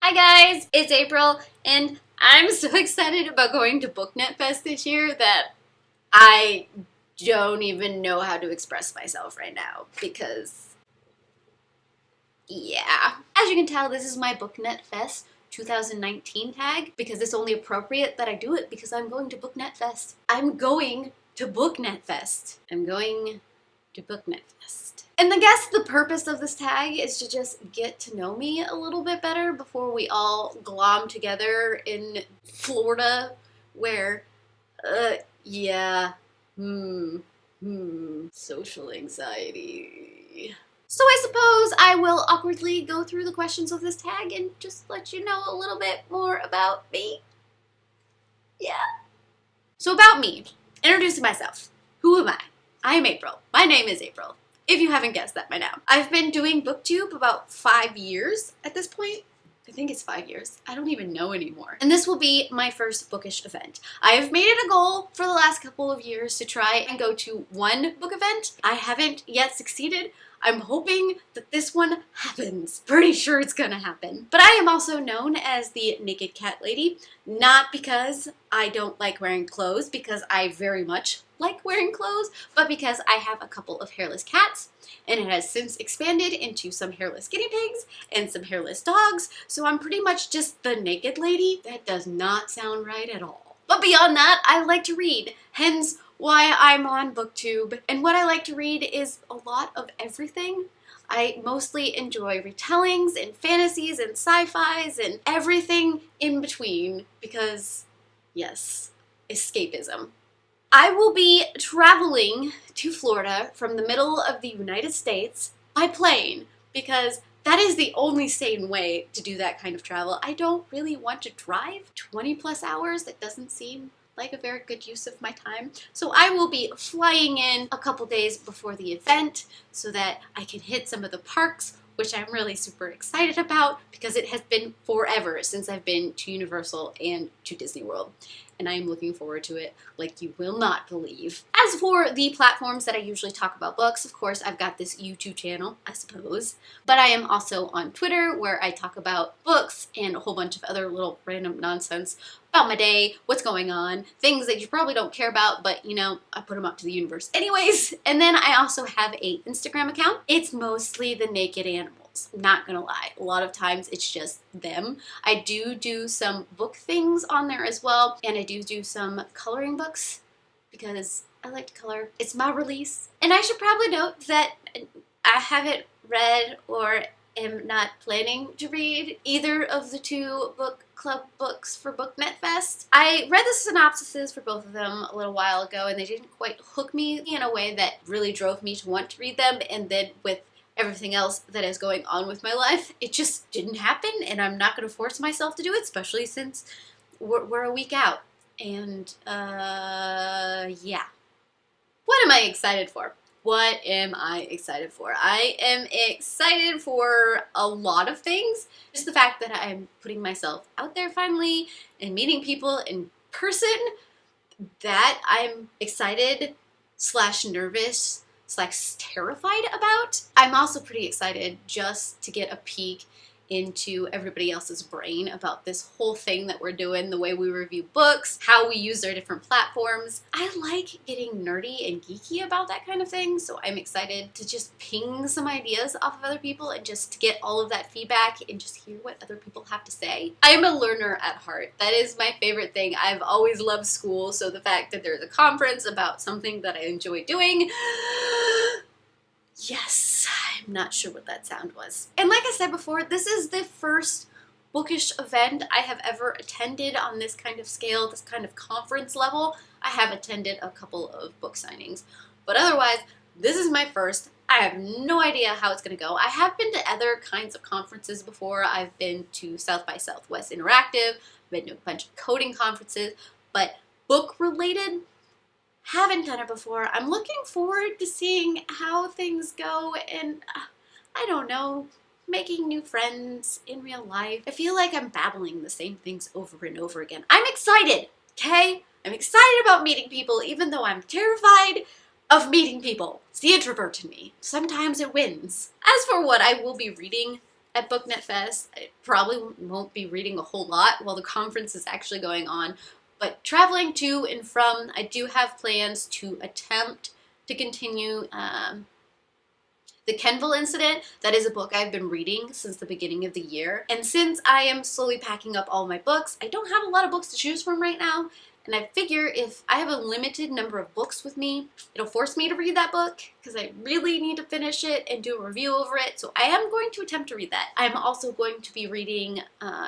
Hi guys, it's April, and I'm so excited about going to BookNet Fest this year that I don't even know how to express myself right now because, yeah. As you can tell, this is my BookNet Fest 2019 tag because it's only appropriate that I do it because I'm going to BookNet Fest. I'm going to BookNet Fest. I'm going to BookNet Fest. And I guess the purpose of this tag is to just get to know me a little bit better before we all glom together in Florida where, social anxiety. So I suppose I will awkwardly go through the questions of this tag and just let you know a little bit more about me. Yeah. So about me, introducing myself. Who am I? I am April. My name is April, if you haven't guessed that by now. I've been doing Booktube about 5 years at this point. I think it's 5 years. I don't even know anymore. And this will be my first bookish event. I have made it a goal for the last couple of years to try and go to one book event. I haven't yet succeeded. I'm hoping that this one happens. Pretty sure it's gonna happen. But I am also known as the Naked Cat Lady, not because I don't like wearing clothes, because I very much like wearing clothes, but because I have a couple of hairless cats, and it has since expanded into some hairless guinea pigs and some hairless dogs, so I'm pretty much just the naked lady. That does not sound right at all. But beyond that, I like to read, hence why I'm on Booktube. And what I like to read is a lot of everything. I mostly enjoy retellings and fantasies and sci-fis and everything in between because, yes, escapism. I will be traveling to Florida from the middle of the United States by plane because that is the only sane way to do that kind of travel. I don't really want to drive 20 plus hours. That doesn't seem like a very good use of my time. So I will be flying in a couple days before the event so that I can hit some of the parks, which I'm really super excited about because it has been forever since I've been to Universal and to Disney World. And I am looking forward to it like you will not believe. As for the platforms that I usually talk about books, of course, I've got this YouTube channel, I suppose. But I am also on Twitter where I talk about books and a whole bunch of other little random nonsense about my day, what's going on, things that you probably don't care about, but you know, I put them up to the universe anyways. And then I also have an Instagram account. It's mostly the naked animals. I'm not gonna lie, a lot of times it's just them. I do some book things on there as well, and I do some coloring books because I like to color. It's my release. And I should probably note that I haven't read or am not planning to read either of the two book club books for BookNet Fest. I read the synopsises for both of them a little while ago and they didn't quite hook me in a way that really drove me to want to read them, and then with everything else that is going on with my life, it just didn't happen, and I'm not going to force myself to do it, especially since we're a week out. And, yeah. What am I excited for? What am I excited for? I am excited for a lot of things. Just the fact that I'm putting myself out there finally and meeting people in person, that I'm excited / nervous / terrified about. I'm also pretty excited just to get a peek into everybody else's brain about this whole thing that we're doing, the way we review books, how we use their different platforms. I like getting nerdy and geeky about that kind of thing, so I'm excited to just ping some ideas off of other people and just to get all of that feedback and just hear what other people have to say. I am a learner at heart. That is my favorite thing. I've always loved school, so the fact that there's a conference about something that I enjoy doing, yes, I'm not sure what that sound was. And like I said before, this is the first bookish event I have ever attended on this kind of scale, this kind of conference level. I have attended a couple of book signings, but otherwise, this is my first. I have no idea how it's going to go. I have been to other kinds of conferences before. I've been to South by Southwest Interactive, I've been to a bunch of coding conferences, but book-related, haven't done it before. I'm looking forward to seeing how things go and, I don't know, making new friends in real life. I feel like I'm babbling the same things over and over again. I'm excited, okay? I'm excited about meeting people even though I'm terrified of meeting people. It's the introvert in me. Sometimes it wins. As for what I will be reading at BookNet Fest. I probably won't be reading a whole lot while the conference is actually going on, but traveling to and from, I do have plans to attempt to continue The Kenville Incident. That is a book I've been reading since the beginning of the year. And since I am slowly packing up all my books, I don't have a lot of books to choose from right now. And I figure if I have a limited number of books with me, it'll force me to read that book because I really need to finish it and do a review over it. So I am going to attempt to read that. I'm also going to be reading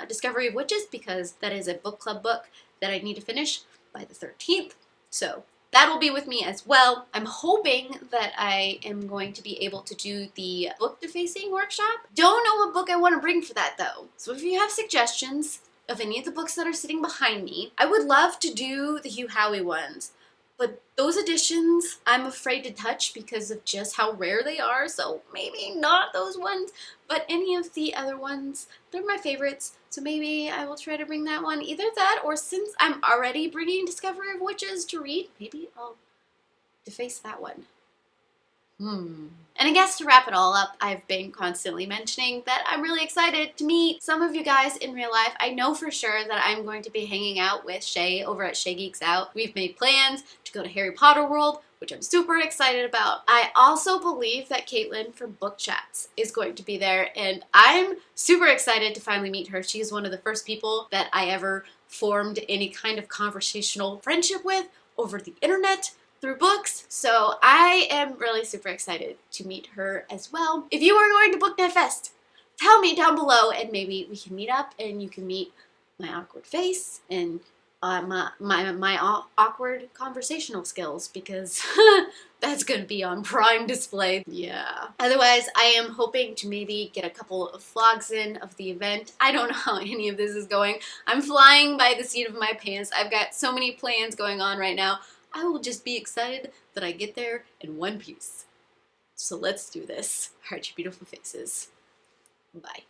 Discovery of Witches because that is a book club book that I need to finish by the 13th. So that'll be with me as well. I'm hoping that I am going to be able to do the book defacing workshop. Don't know what book I want to bring for that though. So if you have suggestions of any of the books that are sitting behind me, I would love to do the Hugh Howey ones. But those editions I'm afraid to touch because of just how rare they are, so maybe not those ones, but any of the other ones, they're my favorites, so maybe I will try to bring that one. Either that, or since I'm already bringing Discovery of Witches to read, maybe I'll deface that one. And I guess to wrap it all up, I've been constantly mentioning that I'm really excited to meet some of you guys in real life. I know for sure that I'm going to be hanging out with Shay over at Shay Geeks Out. We've made plans to go to Harry Potter World, which I'm super excited about. I also believe that Caitlin from Book Chats is going to be there, and I'm super excited to finally meet her. She's one of the first people that I ever formed any kind of conversational friendship with over the internet through books, so I am really super excited to meet her as well. If you are going to BookNet Fest, tell me down below and maybe we can meet up and you can meet my awkward face and my awkward conversational skills, because that's gonna be on prime display. Yeah. Otherwise, I am hoping to maybe get a couple of vlogs in of the event. I don't know how any of this is going. I'm flying by the seat of my pants. I've got so many plans going on right now. I will just be excited that I get there in one piece. So let's do this. Heart your beautiful faces. Bye.